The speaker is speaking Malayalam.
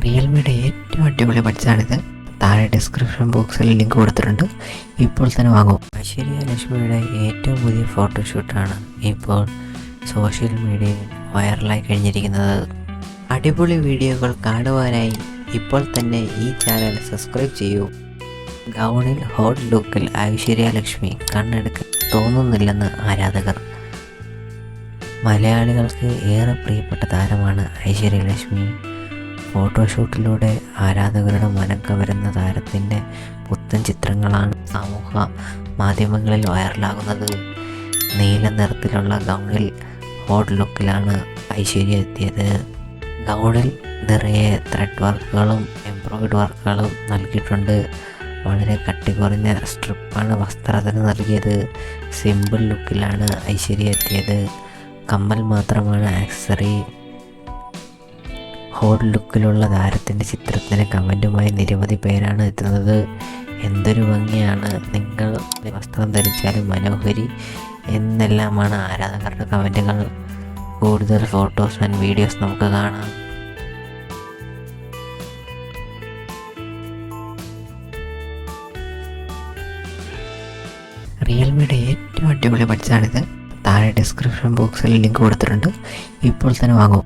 റിയൽമിയുടെ ഏറ്റവും അടിപൊളി ബഡ്സാണിത്. താഴെ ഡിസ്ക്രിപ്ഷൻ ബോക്സിൽ ലിങ്ക് കൊടുത്തിട്ടുണ്ട്. ഇപ്പോൾ തന്നെ വാങ്ങും. ഐശ്വര്യ ലക്ഷ്മിയുടെ ഏറ്റവും പുതിയ ഫോട്ടോഷൂട്ടാണ് ഇപ്പോൾ സോഷ്യൽ മീഡിയയിൽ വൈറലായി കഴിഞ്ഞിരിക്കുന്നത്. അടിപൊളി വീഡിയോകൾ കാണുവാനായി ഇപ്പോൾ തന്നെ ഈ ചാനൽ സബ്സ്ക്രൈബ് ചെയ്യൂ. ഗൗണിൽ ഹോട്ട് ലുക്കിൽ ഐശ്വര്യ ലക്ഷ്മി കണ്ണെടുക്കാൻ തോന്നുന്നില്ലെന്ന് ആരാധകർ. മലയാളികൾക്ക് ഏറെ പ്രിയപ്പെട്ട താരമാണ് ഐശ്വര്യ ലക്ഷ്മി. ഫോട്ടോഷൂട്ടിലൂടെ ആരാധകരുടെ മനം കവരുന്ന താരത്തിൻ്റെ പുത്തൻ ചിത്രങ്ങളാണ് സമൂഹ മാധ്യമങ്ങളിൽ വൈറലാകുന്നത്. നീല നിറത്തിലുള്ള ഗൗണിൽ ഹോട്ട് ലുക്കിലാണ് ഐശ്വര്യ എത്തിയത്. ഗൗണിൽ നിറയെ ത്രെഡ് വർക്കുകളും എംബ്രോയിഡറി വർക്കുകളും നൽകിയിട്ടുണ്ട്. വളരെ കട്ടി കുറഞ്ഞ സ്ട്രിപ്പാണ് വസ്ത്രത്തിന് നൽകിയത്. സിമ്പിൾ ലുക്കിലാണ് ഐശ്വര്യ എത്തിയത്. കമ്മൽ മാത്രമാണ് ആക്സസറി. ഹോട്ട് ലുക്കിലുള്ള താരത്തിൻ്റെ ചിത്രത്തിന് കമൻറ്റുമായി നിരവധി പേരാണ് എത്തുന്നത്. എന്തൊരു ഭംഗിയാണ്, നിങ്ങൾ വസ്ത്രം ധരിച്ചാലും മനോഹരി എന്നെല്ലാമാണ് ആരാധകരുടെ കമൻറ്റുകൾ. കൂടുതൽ ഫോട്ടോസ് ആൻഡ് വീഡിയോസ് നമുക്ക് കാണാം. റിയൽമിയുടെ ഏറ്റവും അടിപൊളി ബഡ്സാണിത്. താഴെ ഡിസ്ക്രിപ്ഷൻ ബോക്സിൽ ലിങ്ക് കൊടുത്തിട്ടുണ്ട്. ഇപ്പോൾ തന്നെ വാങ്ങും.